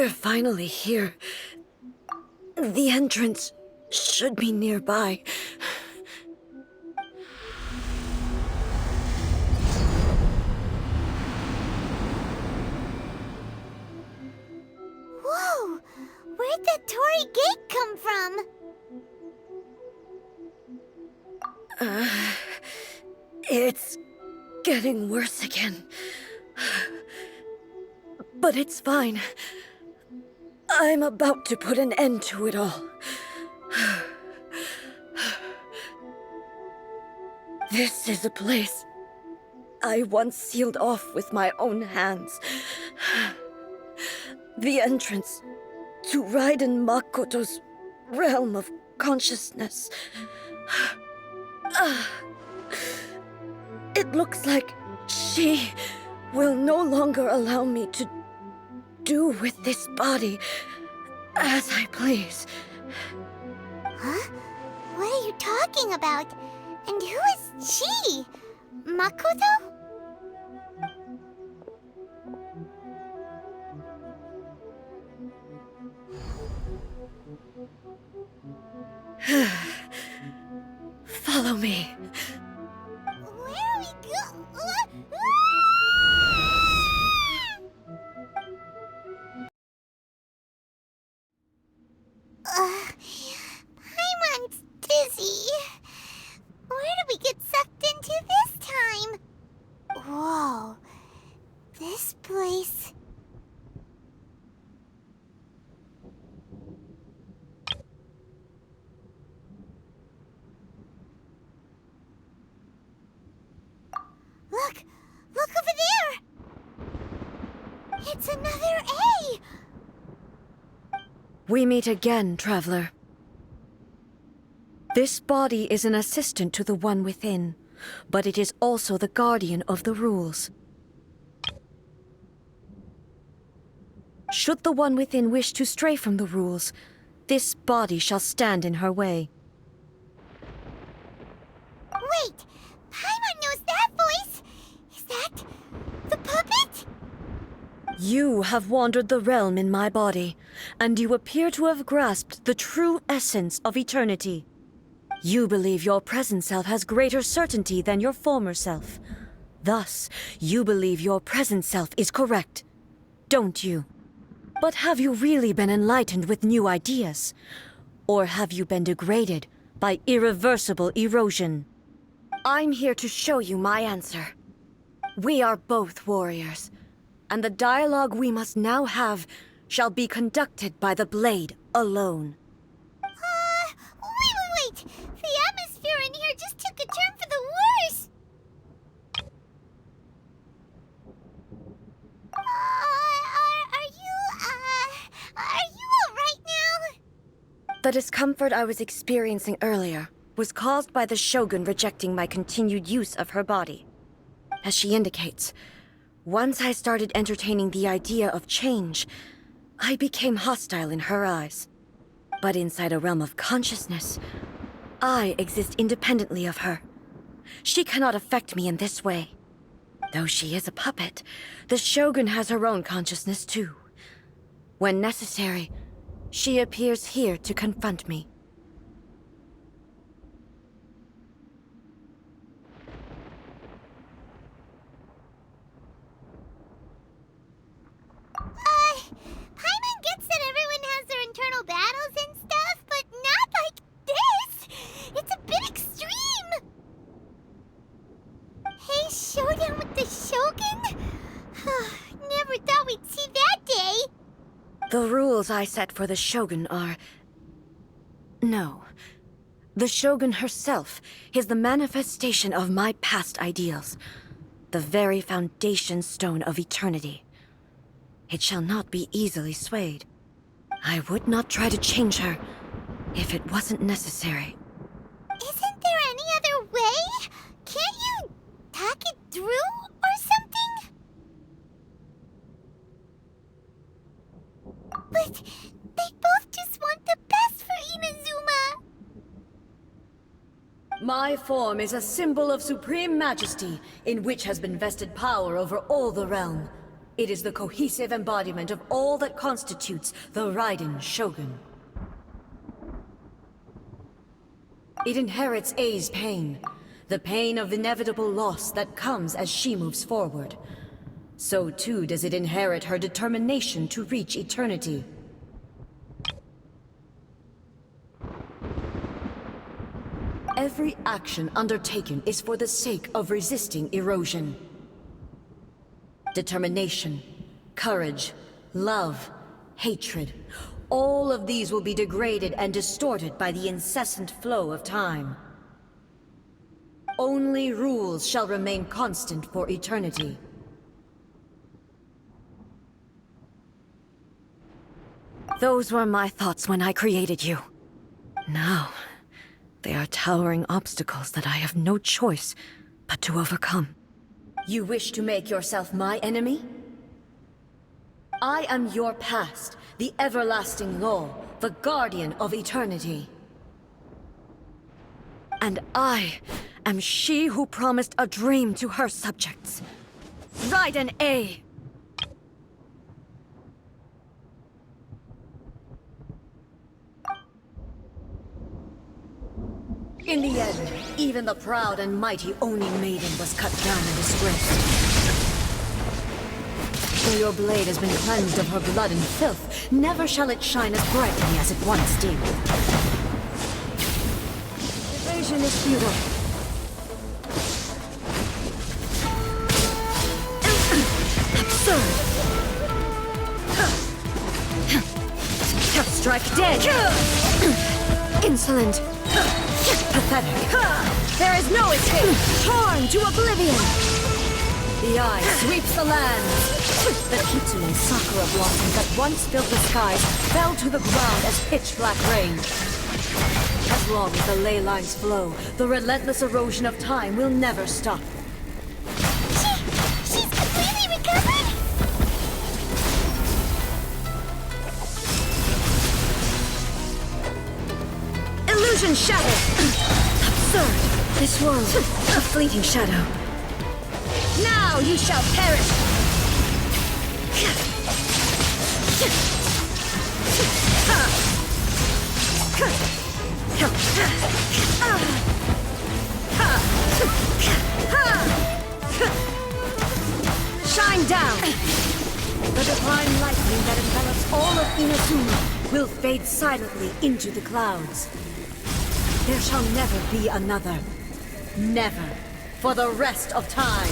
We're finally here. The entrance should be nearby. Whoa! Where'd that Torii gate come from? It's getting worse again. But it's fine. I'm about to put an end to it all. This is a place I once sealed off with my own hands. The entrance to Raiden Makoto's realm of consciousness. It looks like she will no longer allow me to do with this body as I please. Huh? What are you talking about? And who is she? Makoto? Follow me. Where are we Paimon's dizzy. Where did we get sucked into this time? Whoa. This place... Look! Look over there! It's another A! We meet again, traveler. This body is an assistant to the one within, but it is also the guardian of the rules. Should the one within wish to stray from the rules, this body shall stand in her way. Wait! Paimon knows that voice! Is that... the puppet? You have wandered the realm in my body, and you appear to have grasped the true essence of eternity. You believe your present self has greater certainty than your former self. Thus, you believe your present self is correct, don't you? But have you really been enlightened with new ideas? Or have you been degraded by irreversible erosion? I'm here to show you my answer. We are both warriors, and the dialogue we must now have shall be conducted by the blade alone. Wait! The atmosphere in here just took a turn for the worse! Are you alright now? The discomfort I was experiencing earlier was caused by the Shogun rejecting my continued use of her body. As she indicates, once I started entertaining the idea of change, I became hostile in her eyes. But inside a realm of consciousness, I exist independently of her. She cannot affect me in this way. Though she is a puppet, the Shogun has her own consciousness too. When necessary, she appears here to confront me. Paimon gets that everyone has their internal battles and stuff, but not like this! It's a bit extreme! Hey, showdown with the Shogun? Never thought we'd see that day! The rules I set for the Shogun are... No. The Shogun herself is the manifestation of my past ideals. The very foundation stone of eternity. It shall not be easily swayed. I would not try to change her if it wasn't necessary. Isn't there any other way? Can't you talk it through or something? But they both just want the best for Inazuma. My form is a symbol of supreme majesty in which has been vested power over all the realm. It is the cohesive embodiment of all that constitutes the Raiden Shogun. It inherits Ei's pain, the pain of inevitable loss that comes as she moves forward. So too does it inherit her determination to reach eternity. Every action undertaken is for the sake of resisting erosion. Determination, courage, love, hatred, all of these will be degraded and distorted by the incessant flow of time. Only rules shall remain constant for eternity. Those were my thoughts when I created you. Now, they are towering obstacles that I have no choice but to overcome. You wish to make yourself my enemy? I am your past, the everlasting law, the guardian of eternity. And I am she who promised a dream to her subjects. Raiden Ei! In the end, even the proud and mighty Oni Maiden was cut down and disgraced. Though your blade has been cleansed of her blood and filth, never shall it shine as brightly as it once did. Evasion is futile. Absurd! Strike dead! Insolent! Pathetic. There is no escape! Torn to oblivion! The eye sweeps the land. The kitsune sakura blossoms that once filled the skies fell to the ground as pitch-black rain. As long as the ley lines flow, the relentless erosion of time will never stop. She's completely recovered? Illusion shattered! Absurd! This world, a fleeting shadow. Now you shall perish! Shine down! The divine lightning that envelops all of Inazuma will fade silently into the clouds. There shall never be another. Never. For the rest of time.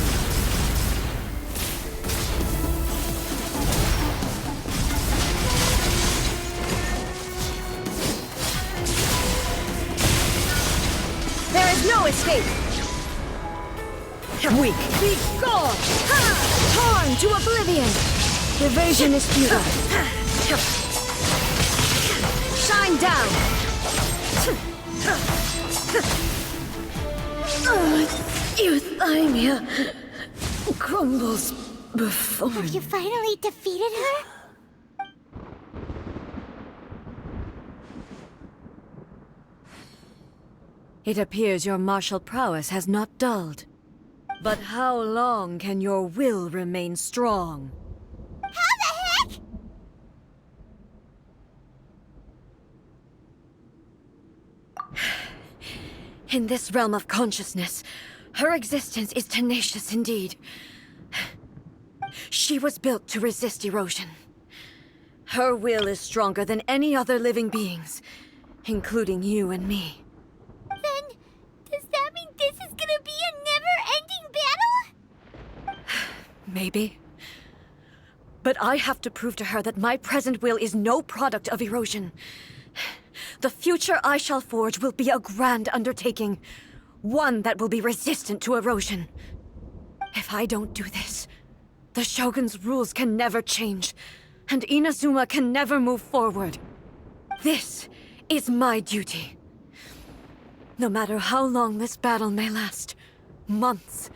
There is no escape! Weak! Be gone! Torn to oblivion! Evasion is futile. Shine down! Euthymia crumbles before Have you finally defeated her? It appears your martial prowess has not dulled. But how long can your will remain strong? How the heck? In this realm of consciousness, her existence is tenacious indeed. She was built to resist erosion. Her will is stronger than any other living being's, including you and me. Then, does that mean this is gonna be a never-ending battle? Maybe. But I have to prove to her that my present will is no product of erosion. The future I shall forge will be a grand undertaking. One that will be resistant to erosion. If I don't do this, the Shogun's rules can never change, and Inazuma can never move forward. This is my duty. No matter how long this battle may last, months,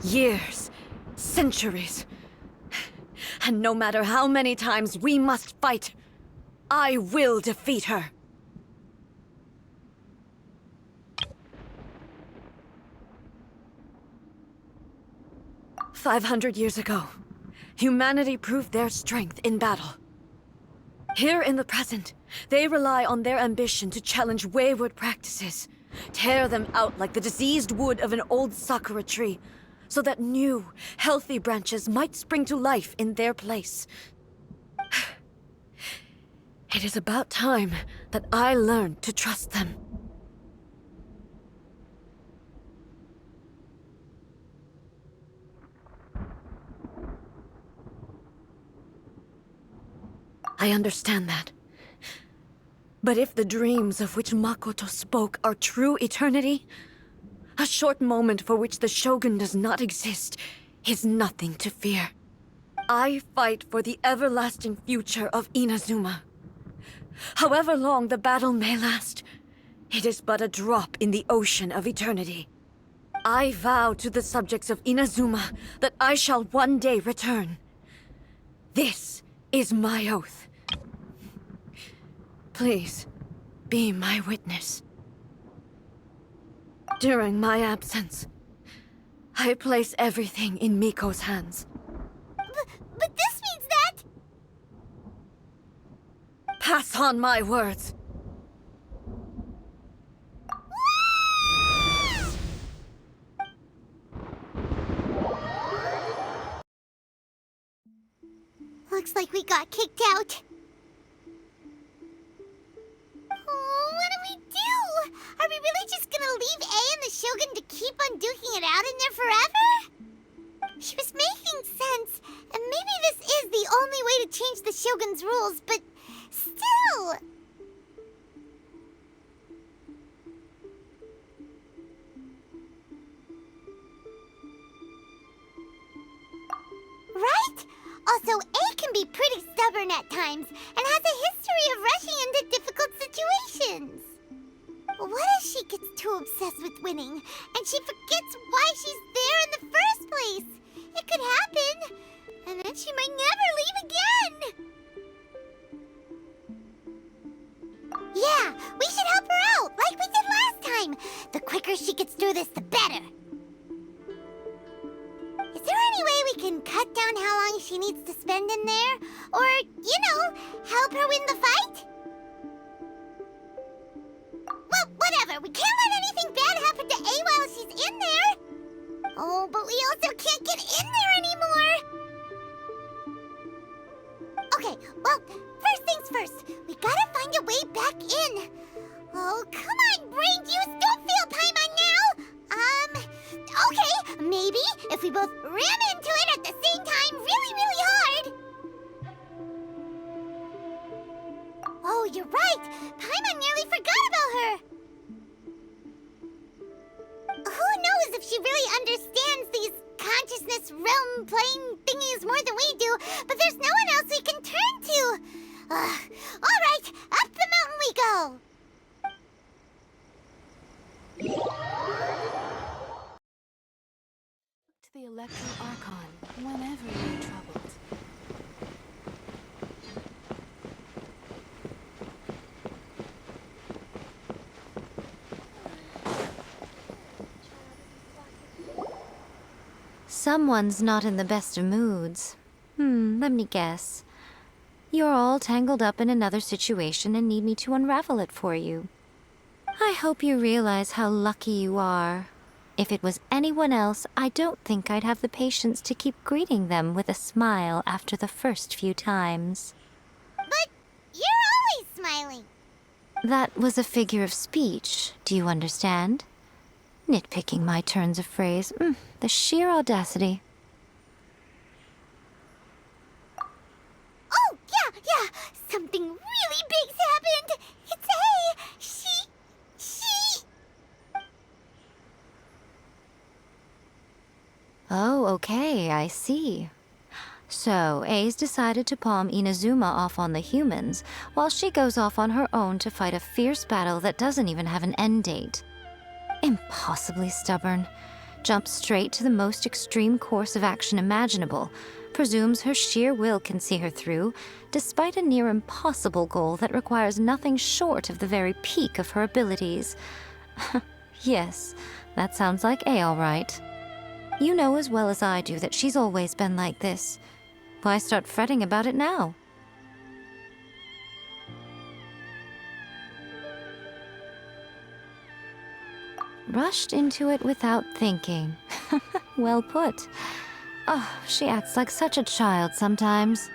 years, centuries, and no matter how many times we must fight, I will defeat her. 500 years ago, humanity proved their strength in battle. Here in the present, they rely on their ambition to challenge wayward practices, tear them out like the diseased wood of an old sakura tree, so that new, healthy branches might spring to life in their place. It is about time that I learned to trust them. I understand that. But if the dreams of which Makoto spoke are true eternity, a short moment for which the Shogun does not exist is nothing to fear. I fight for the everlasting future of Inazuma. However long the battle may last, it is but a drop in the ocean of eternity. I vow to the subjects of Inazuma that I shall one day return. This is my oath. Please, be my witness. During my absence, I place everything in Miko's hands. But this means that... Pass on my words. Looks like we got kicked out. Oh, what do we do? Are we really just gonna leave A and the Shogun to keep on duking it out in there forever? She was making sense, and maybe this is the only way to change the Shogun's rules, but still... Right? Also, A can be pretty stubborn at times, and has a history of rushing into difficult situations. What if she gets too obsessed with winning, and she forgets why she's there in the first place? It could happen, and then she might never leave again. Yeah, we should help her out, like we did last time. The quicker she gets through this, the better. Is there any way we can cut down how long she needs to spend in there? Or, you know, help her win the fight? Well, whatever. We can't let anything bad happen to A while she's in there. Oh, but we also can't get in there anymore. Okay, well, first things first. We gotta find a way back in. Oh, come on, brain juice. Don't feel Paimon now. Okay, maybe if we both ram into it at the same time really, really hard. Oh, you're right. Paimon nearly forgot about her. Who knows if she really understands these consciousness realm plane thingies more than we do, but there's no one else we can turn to. All right, up the mountain we go. To the Electro Archon whenever you're troubled. Someone's not in the best of moods. Let me guess. You're all tangled up in another situation and need me to unravel it for you. I hope you realize how lucky you are. If it was anyone else, I don't think I'd have the patience to keep greeting them with a smile after the first few times. But you're always smiling. That was a figure of speech, do you understand? Nitpicking my turns of phrase. The sheer audacity. Oh, yeah. Something really big's happened. It's A. She... Oh, okay, I see. So, A's decided to palm Inazuma off on the humans, while she goes off on her own to fight a fierce battle that doesn't even have an end date. Impossibly stubborn. Jumps straight to the most extreme course of action imaginable, presumes her sheer will can see her through, despite a near impossible goal that requires nothing short of the very peak of her abilities. Yes, that sounds like A all right. You know as well as I do that she's always been like this. Why start fretting about it now? Rushed into it without thinking. Well put. Oh, she acts like such a child sometimes.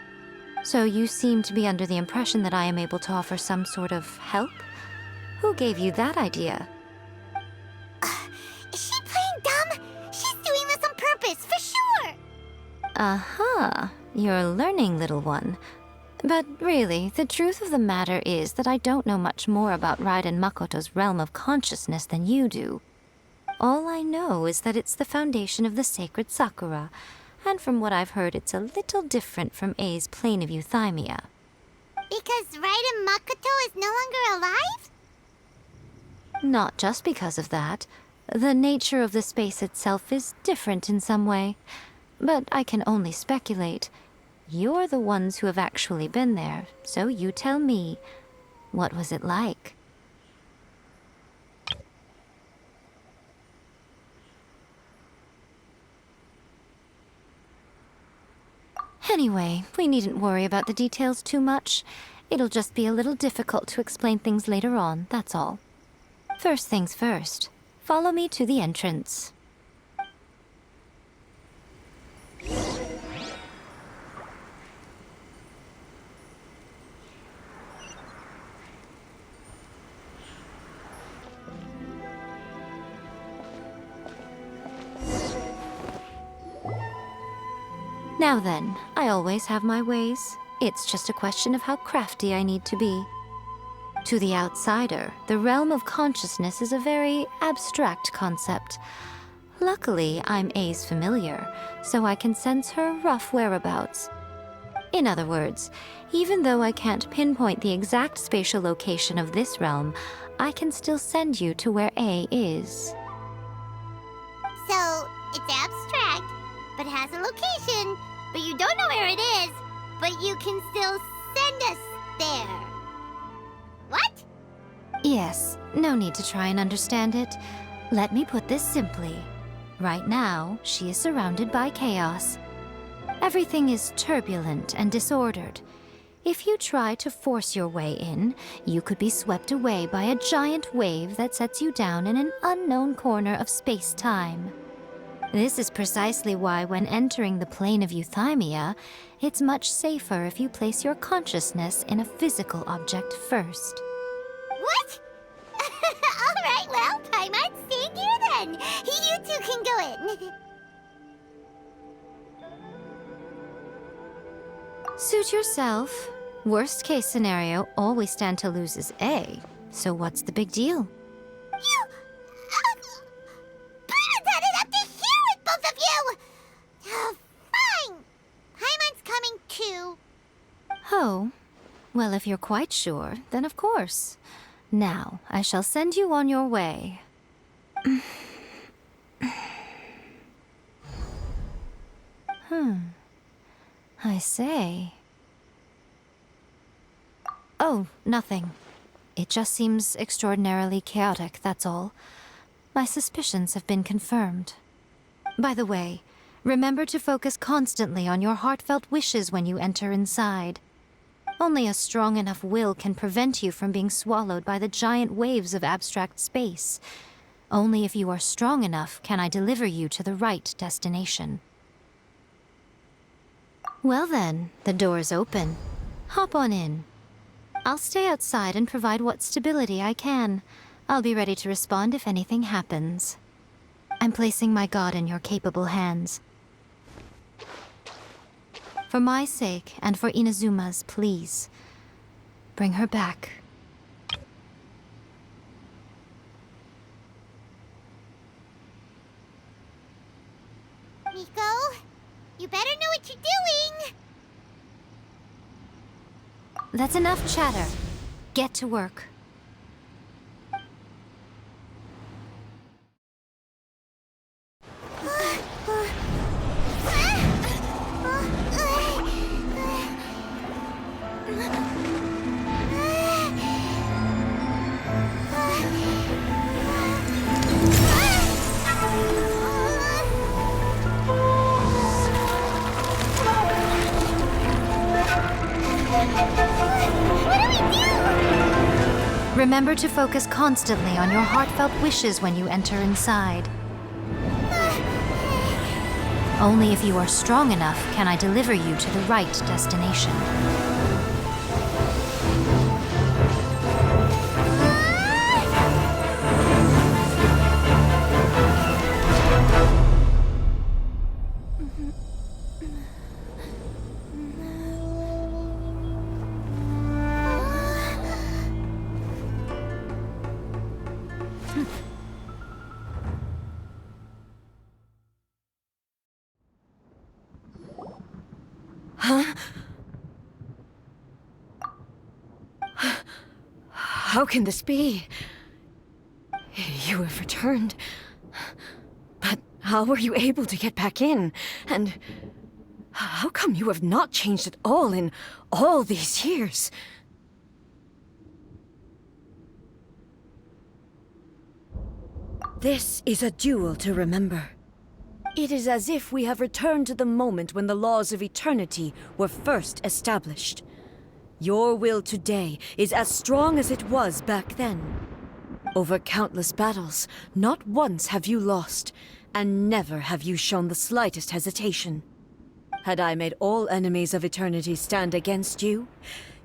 So you seem to be under the impression that I am able to offer some sort of help? Who gave you that idea? Is she playing dumb? She's doing this on purpose, for sure! Uh-huh. You're learning, little one. But really, the truth of the matter is that I don't know much more about Raiden Makoto's realm of consciousness than you do. All I know is that it's the foundation of the sacred Sakura, and from what I've heard, it's a little different from A's plane of euthymia. Because Raiden Makoto is no longer alive? Not just because of that. The nature of the space itself is different in some way. But I can only speculate. You're the ones who have actually been there, so you tell me, what was it like? Anyway, we needn't worry about the details too much. It'll just be a little difficult to explain things later on, that's all. First things first, follow me to the entrance. Now then, I always have my ways. It's just a question of how crafty I need to be. To the outsider, the realm of consciousness is a very abstract concept. Luckily, I'm A's familiar, so I can sense her rough whereabouts. In other words, even though I can't pinpoint the exact spatial location of this realm, I can still send you to where A is. So, it's abstract, but has a location, but you don't know where it is, but you can still send us there. What? Yes, no need to try and understand it. Let me put this simply. Right now, she is surrounded by chaos. Everything is turbulent and disordered. If you try to force your way in, you could be swept away by a giant wave that sets you down in an unknown corner of space-time. This is precisely why when entering the plane of euthymia, it's much safer if you place your consciousness in a physical object first. What? Alright, well, Paimon, stay here then. You two can go in. Suit yourself. Worst case scenario, all we stand to lose is A. So what's the big deal? You... Paimon's had it up to here with both of you! Fine. Paimon's coming too. Oh, well, if you're quite sure, then of course. Now, I shall send you on your way. I say. Oh, nothing. It just seems extraordinarily chaotic, that's all. My suspicions have been confirmed. By the way, remember to focus constantly on your heartfelt wishes when you enter inside. Only a strong enough will can prevent you from being swallowed by the giant waves of abstract space. Only if you are strong enough can I deliver you to the right destination. Well then, the door's open. Hop on in. I'll stay outside and provide what stability I can. I'll be ready to respond if anything happens. I'm placing my god in your capable hands. For my sake, and for Inazuma's, please. Bring her back. Miko, you better know what you're doing! That's enough chatter. Get to work. Remember to focus constantly on your heartfelt wishes when you enter inside. Only if you are strong enough can I deliver you to the right destination. How can this be? You have returned. But how were you able to get back in? And how come you have not changed at all in all these years? This is a duel to remember. It is as if we have returned to the moment when the laws of eternity were first established. Your will today is as strong as it was back then. Over countless battles, not once have you lost, and never have you shown the slightest hesitation. Had I made all enemies of eternity stand against you,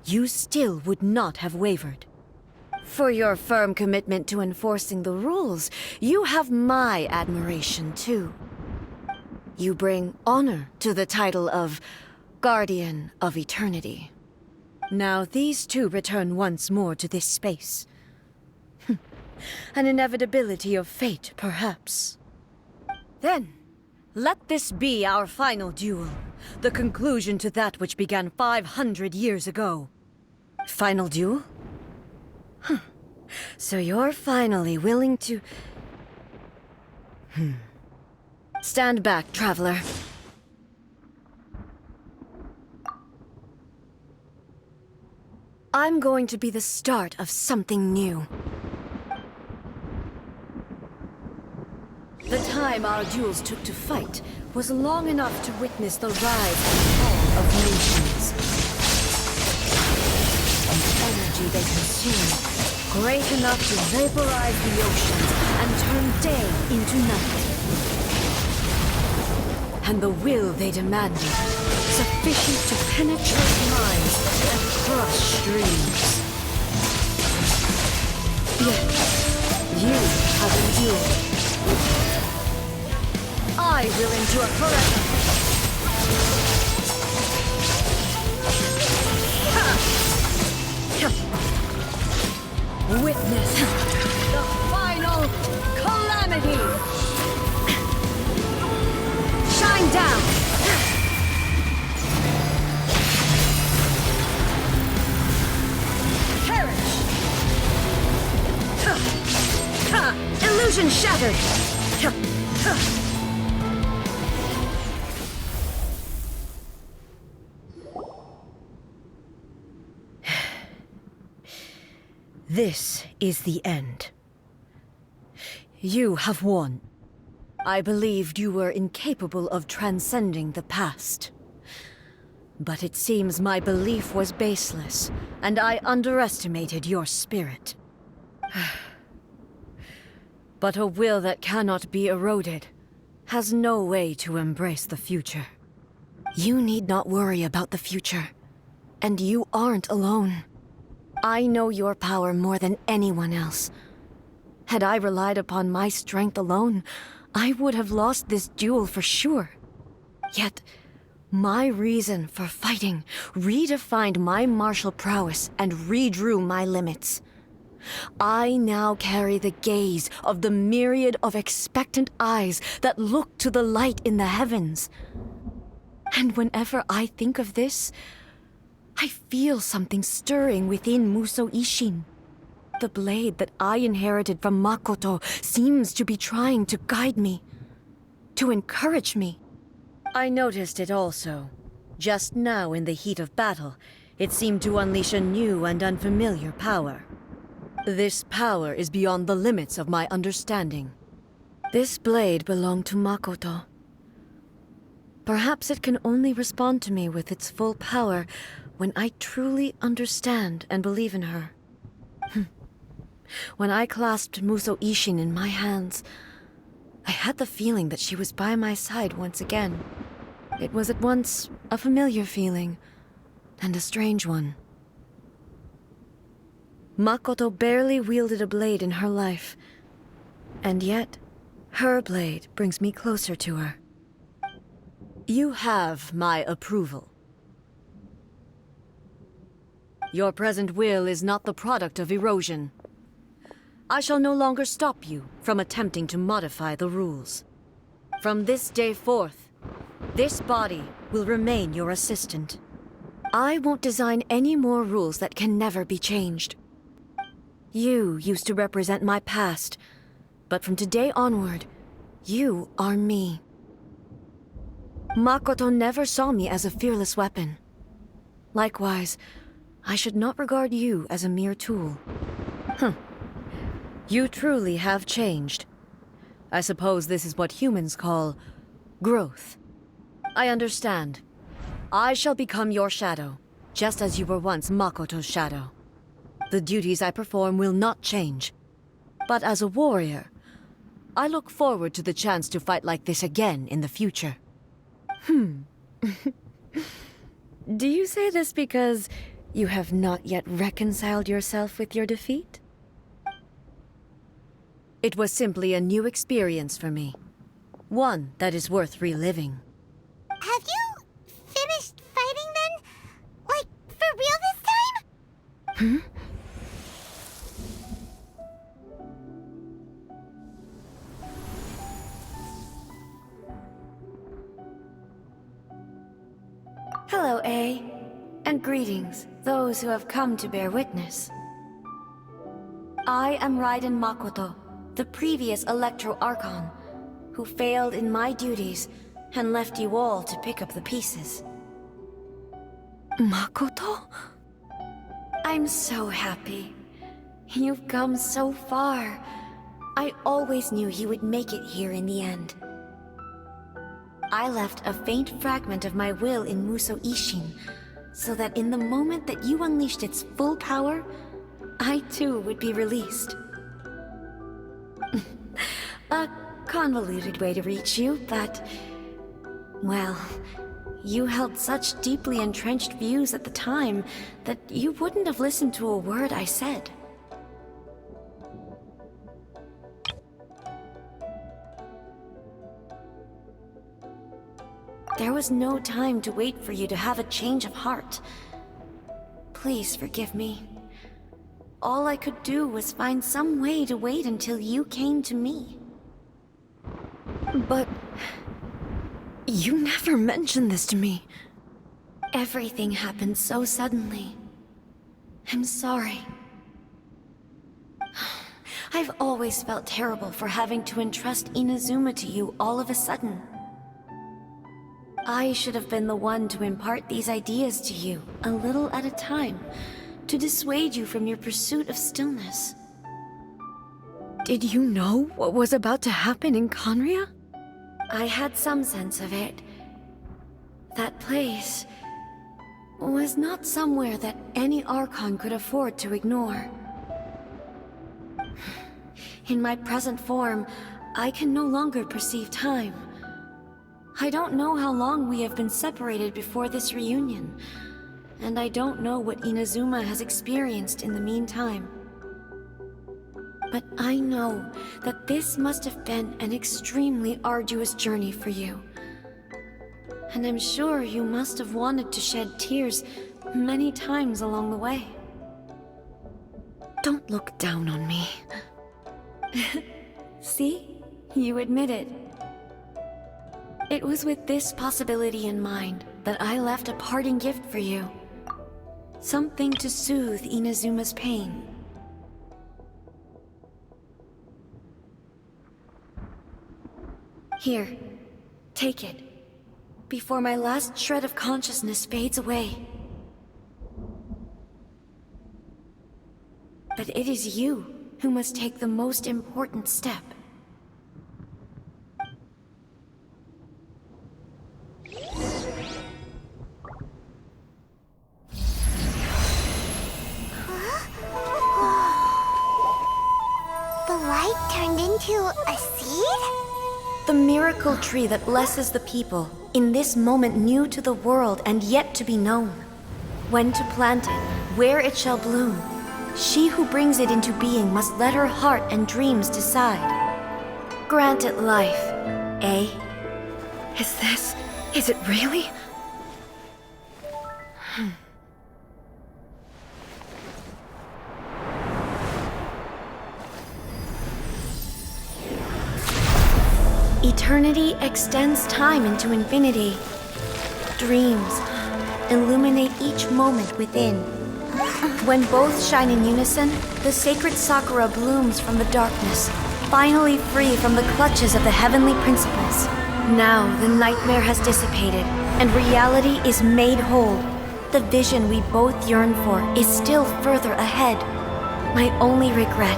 you still would not have wavered. For your firm commitment to enforcing the rules, you have my admiration too. You bring honor to the title of Guardian of Eternity. Now these two return once more to this space. An inevitability of fate, perhaps. Then, let this be our final duel, the conclusion to that which began 500 years ago. Final duel? So you're finally willing to... Stand back, traveler. I'm going to be the start of something new. The time our duels took to fight was long enough to witness the rise and fall of nations. The energy they consumed, great enough to vaporize the oceans and turn day into night. And the will they demanded, sufficient to penetrate minds and crush streams. Yet, you have endured. I will endure forever. Witness the final calamity. Shine down. Perish. Illusion shattered. This is the end. You have won. I believed you were incapable of transcending the past. But it seems my belief was baseless, and I underestimated your spirit. But a will that cannot be eroded has no way to embrace the future. You need not worry about the future, and you aren't alone. I know your power more than anyone else. Had I relied upon my strength alone, I would have lost this duel for sure. Yet, my reason for fighting redefined my martial prowess and redrew my limits. I now carry the gaze of the myriad of expectant eyes that look to the light in the heavens. And whenever I think of this, I feel something stirring within Muso Ishin. The blade that I inherited from Makoto seems to be trying to guide me, to encourage me. I noticed it also. Just now in the heat of battle, it seemed to unleash a new and unfamiliar power. This power is beyond the limits of my understanding. This blade belonged to Makoto. Perhaps it can only respond to me with its full power when I truly understand and believe in her. When I clasped Muso Ishin in my hands, I had the feeling that she was by my side once again. It was at once a familiar feeling and a strange one. Makoto barely wielded a blade in her life, and yet her blade brings me closer to her. You have my approval. Your present will is not the product of erosion. I shall no longer stop you from attempting to modify the rules. From this day forth, this body will remain your assistant. I won't design any more rules that can never be changed. You used to represent my past, but from today onward, you are me. Makoto never saw me as a fearless weapon. Likewise, I should not regard you as a mere tool. You truly have changed. I suppose this is what humans call growth. I understand. I shall become your shadow, just as you were once Makoto's shadow. The duties I perform will not change. But as a warrior, I look forward to the chance to fight like this again in the future. Do you say this because you have not yet reconciled yourself with your defeat? It was simply a new experience for me. One that is worth reliving. Have you finished fighting then? Like, for real this time? Hello, A. And greetings, those who have come to bear witness. I am Raiden Makoto, the previous Electro Archon, who failed in my duties and left you all to pick up the pieces. Makoto? I'm so happy. You've come so far. I always knew you would make it here in the end. I left a faint fragment of my will in Muso Ishin, so that in the moment that you unleashed its full power, I too would be released. A convoluted way to reach you, but... well, you held such deeply entrenched views at the time that you wouldn't have listened to a word I said. There was no time to wait for you to have a change of heart. Please forgive me. All I could do was find some way to wait until you came to me. But... you never mentioned this to me. Everything happened so suddenly. I'm sorry. I've always felt terrible for having to entrust Inazuma to you all of a sudden. I should have been the one to impart these ideas to you, a little at a time, to dissuade you from your pursuit of stillness. Did you know what was about to happen in Conria? I had some sense of it. That place was not somewhere that any Archon could afford to ignore. In my present form, I can no longer perceive time. I don't know how long we have been separated before this reunion, and I don't know what Inazuma has experienced in the meantime. But I know that this must have been an extremely arduous journey for you. And I'm sure you must have wanted to shed tears many times along the way. Don't look down on me. See? You admit it. It was with this possibility in mind that I left a parting gift for you. Something to soothe Inazuma's pain. Here, take it, before my last shred of consciousness fades away. But it is you who must take the most important step. To a seed? The miracle tree that blesses the people, in this moment new to the world and yet to be known. When to plant it, where it shall bloom. She who brings it into being must let her heart and dreams decide. Grant it life, eh? Is it really? Eternity extends time into infinity. Dreams illuminate each moment within. When both shine in unison, the sacred Sakura blooms from the darkness, finally free from the clutches of the heavenly principles. Now the nightmare has dissipated, and reality is made whole. The vision we both yearn for is still further ahead. My only regret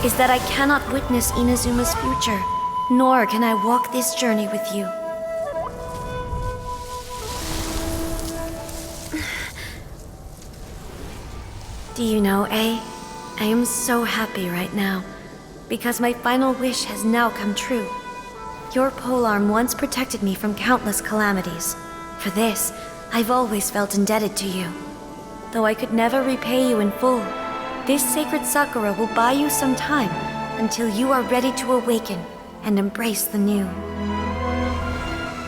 is that I cannot witness Inazuma's future, nor can I walk this journey with you. Do you know, I am so happy right now, because my final wish has now come true. Your polearm once protected me from countless calamities. For this, I've always felt indebted to you. Though I could never repay you in full, this sacred Sakura will buy you some time until you are ready to awaken and embrace the new.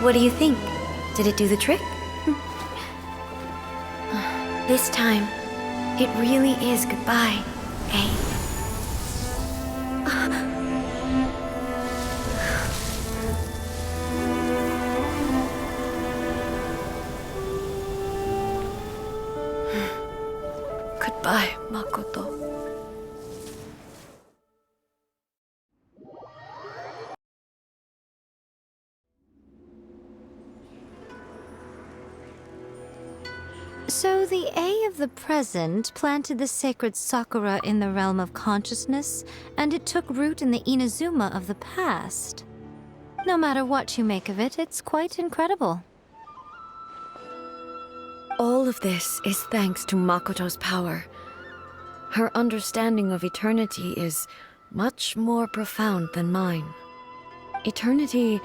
What do you think? Did it do the trick? This time, it really is goodbye, eh? Goodbye, Makoto. So the A of the present planted the sacred Sakura in the realm of consciousness, and it took root in the Inazuma of the past. No matter what you make of it, it's quite incredible. All of this is thanks to Makoto's power. Her understanding of eternity is much more profound than mine. Eternity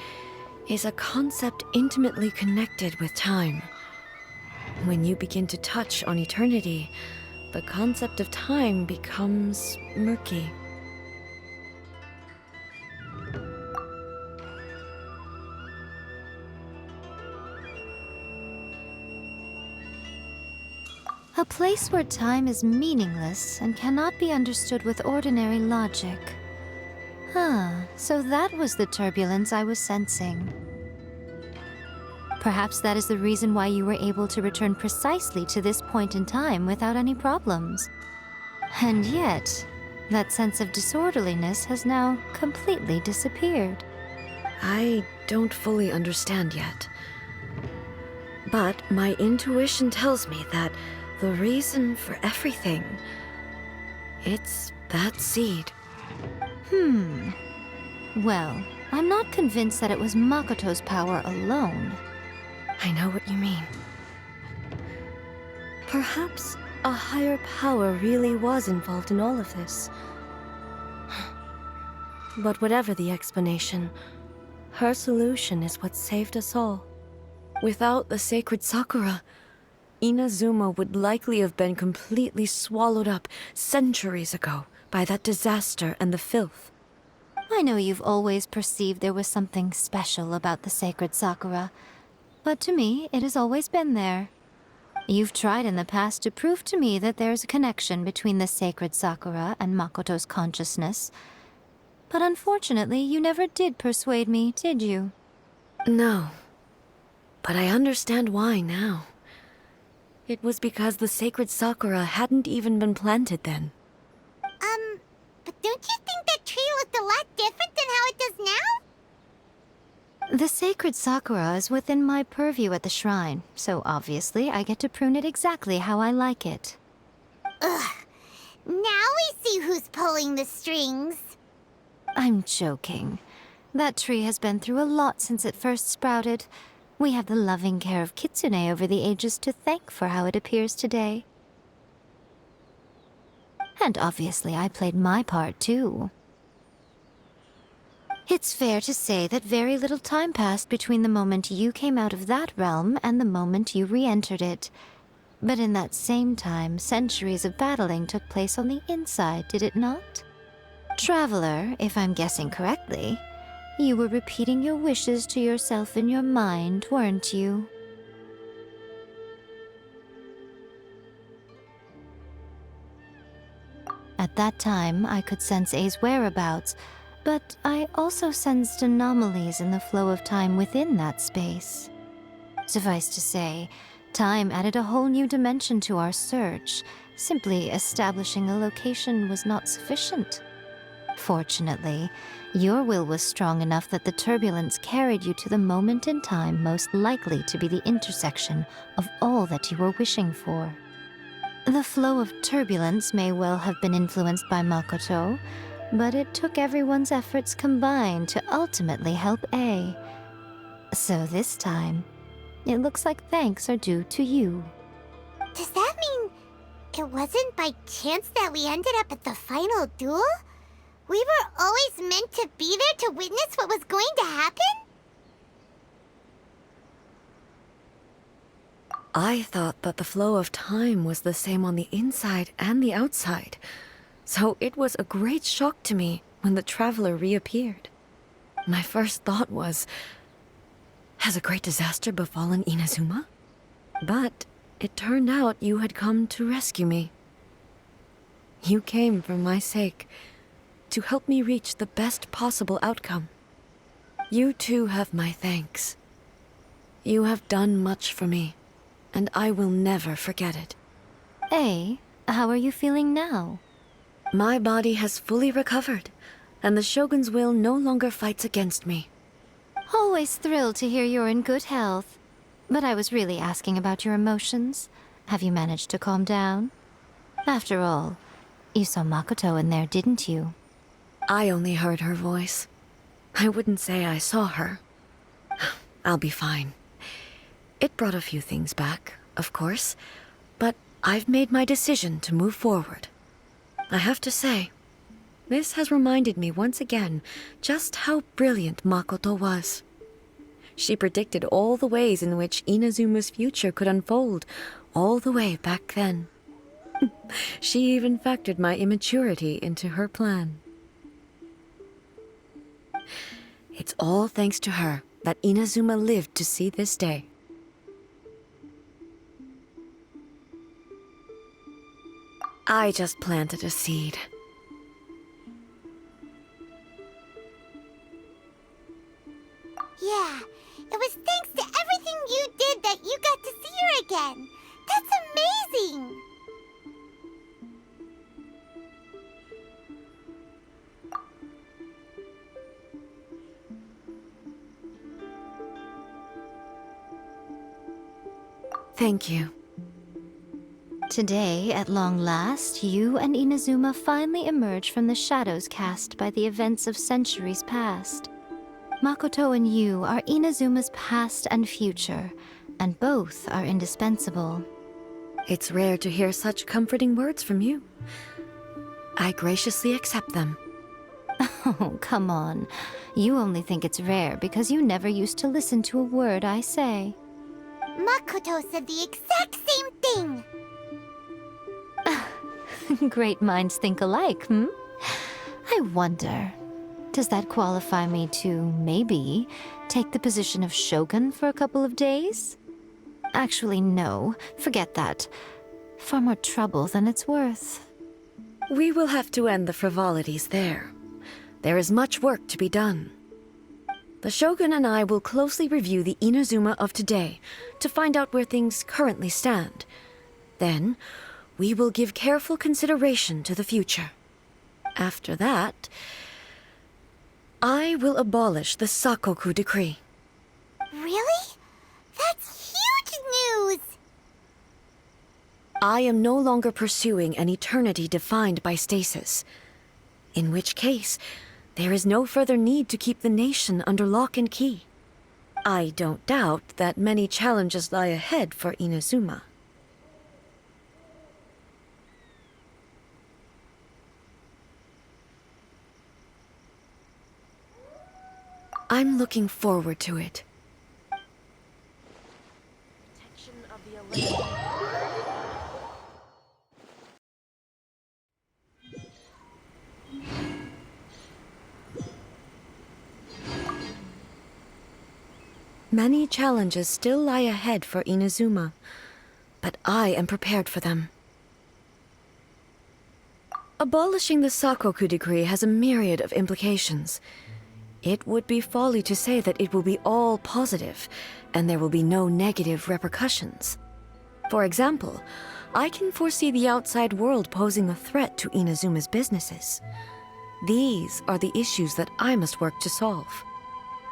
is a concept intimately connected with time. When you begin to touch on eternity, the concept of time becomes murky. A place where time is meaningless and cannot be understood with ordinary logic. So that was the turbulence I was sensing. Perhaps that is the reason why you were able to return precisely to this point in time without any problems. And yet, that sense of disorderliness has now completely disappeared. I don't fully understand yet. But my intuition tells me that the reason for everything, it's that seed. Well, I'm not convinced that it was Makoto's power alone. I know what you mean. Perhaps a higher power really was involved in all of this. But whatever the explanation, her solution is what saved us all. Without the sacred Sakura, Inazuma would likely have been completely swallowed up centuries ago by that disaster and the filth. I know you've always perceived there was something special about the sacred Sakura, but to me, it has always been there. You've tried in the past to prove to me that there's a connection between the sacred Sakura and Makoto's consciousness, but unfortunately, you never did persuade me, did you? No, but I understand why now. It was because the sacred Sakura hadn't even been planted then. But don't you think that tree looked a lot different than how it does now? The sacred Sakura is within my purview at the shrine, so obviously I get to prune it exactly how I like it. Ugh. Now we see who's pulling the strings. I'm joking. That tree has been through a lot since it first sprouted. We have the loving care of Kitsune over the ages to thank for how it appears today. And obviously I played my part too. It's fair to say that very little time passed between the moment you came out of that realm and the moment you re-entered it. But in that same time, centuries of battling took place on the inside, did it not? Traveler, if I'm guessing correctly, you were repeating your wishes to yourself in your mind, weren't you? At that time, I could sense A's whereabouts, but I also sensed anomalies in the flow of time within that space. Suffice to say, time added a whole new dimension to our search. Simply establishing a location was not sufficient. Fortunately, your will was strong enough that the turbulence carried you to the moment in time most likely to be the intersection of all that you were wishing for. The flow of turbulence may well have been influenced by Makoto, but it took everyone's efforts combined to ultimately help A. So this time, it looks like thanks are due to you. Does that mean it wasn't by chance that we ended up at the final duel? We were always meant to be there to witness what was going to happen? I thought that the flow of time was the same on the inside and the outside, so it was a great shock to me when the traveler reappeared. My first thought was, has a great disaster befallen Inazuma? But it turned out you had come to rescue me. You came for my sake, to help me reach the best possible outcome. You too have my thanks. You have done much for me, and I will never forget it. A, how are you feeling now? My body has fully recovered, and the Shogun's will no longer fights against me. Always thrilled to hear you're in good health. But I was really asking about your emotions. Have you managed to calm down? After all, you saw Makoto in there, didn't you? I only heard her voice. I wouldn't say I saw her. I'll be fine. It brought a few things back, of course, but I've made my decision to move forward. I have to say, this has reminded me once again just how brilliant Makoto was. She predicted all the ways in which Inazuma's future could unfold, all the way back then. She even factored my immaturity into her plan. It's all thanks to her that Inazuma lived to see this day. I just planted a seed. Yeah, it was thanks to everything you did that you got to see her again. That's amazing! Thank you. Today, at long last, you and Inazuma finally emerge from the shadows cast by the events of centuries past. Makoto and you are Inazuma's past and future, and both are indispensable. It's rare to hear such comforting words from you. I graciously accept them. Oh, come on. You only think it's rare because you never used to listen to a word I say. Makoto said the exact same thing! Great minds think alike, hmm? I wonder, does that qualify me to, maybe, take the position of Shogun for a couple of days? Actually, no. Forget that. Far more trouble than it's worth. We will have to end the frivolities there. There is much work to be done. The Shogun and I will closely review the Inazuma of today to find out where things currently stand. Then, we will give careful consideration to the future. After that, I will abolish the Sakoku decree. Really? That's huge news! I am no longer pursuing an eternity defined by stasis. In which case, there is no further need to keep the nation under lock and key. I don't doubt that many challenges lie ahead for Inazuma. I'm looking forward to it. Many challenges still lie ahead for Inazuma, but I am prepared for them. Abolishing the Sakoku decree has a myriad of implications. It would be folly to say that it will be all positive, and there will be no negative repercussions. For example, I can foresee the outside world posing a threat to Inazuma's businesses. These are the issues that I must work to solve.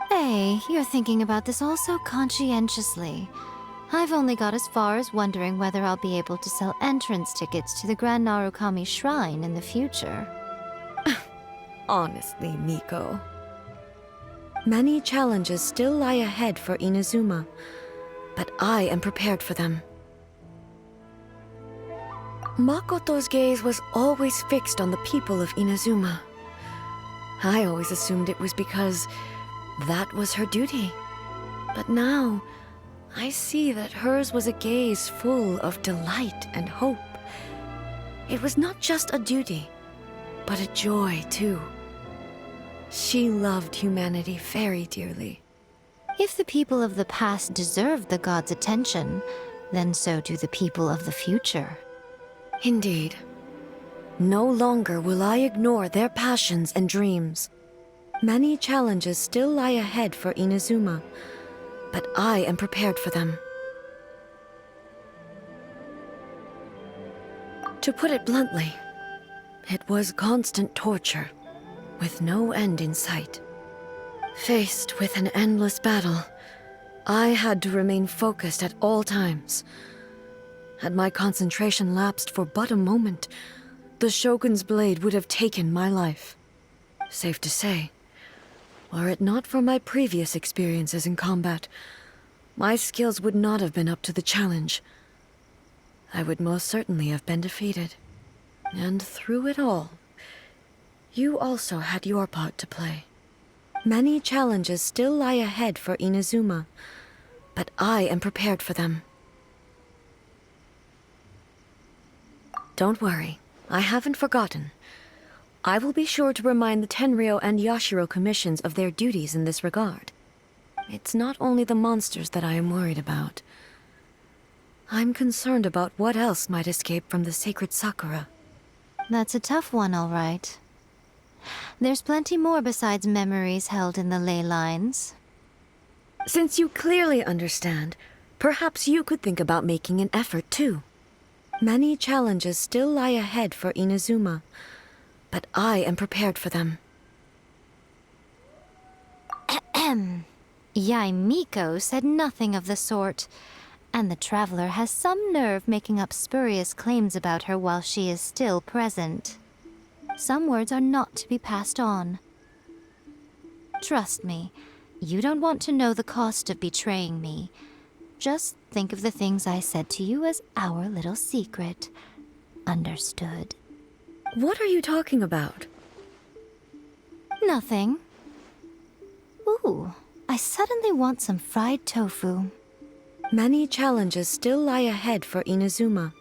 Hey, you're thinking about this all so conscientiously. I've only got as far as wondering whether I'll be able to sell entrance tickets to the Grand Narukami Shrine in the future. Honestly, Miko. Many challenges still lie ahead for Inazuma, but I am prepared for them. Makoto's gaze was always fixed on the people of Inazuma. I always assumed it was because that was her duty. But now, I see that hers was a gaze full of delight and hope. It was not just a duty, but a joy, too. She loved humanity very dearly. If the people of the past deserve the god's attention, then so do the people of the future. Indeed. No longer will I ignore their passions and dreams. Many challenges still lie ahead for Inazuma, but I am prepared for them. To put it bluntly, it was constant torture, with no end in sight. Faced with an endless battle, I had to remain focused at all times. Had my concentration lapsed for but a moment, the Shogun's blade would have taken my life. Safe to say, were it not for my previous experiences in combat, my skills would not have been up to the challenge. I would most certainly have been defeated. And through it all, you also had your part to play. Many challenges still lie ahead for Inazuma, but I am prepared for them. Don't worry, I haven't forgotten. I will be sure to remind the Tenryou and Yashiro commissions of their duties in this regard. It's not only the monsters that I am worried about. I'm concerned about what else might escape from the sacred Sakura. That's a tough one, all right. There's plenty more besides memories held in the ley lines. Since you clearly understand, perhaps you could think about making an effort too. Many challenges still lie ahead for Inazuma, but I am prepared for them. Yai Miko said nothing of the sort, and the traveler has some nerve making up spurious claims about her while she is still present. Some words are not to be passed on. Trust me, you don't want to know the cost of betraying me. Just think of the things I said to you as our little secret. Understood? What are you talking about? Nothing. Ooh, I suddenly want some fried tofu. Many challenges still lie ahead for Inazuma,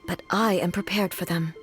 but I am prepared for them.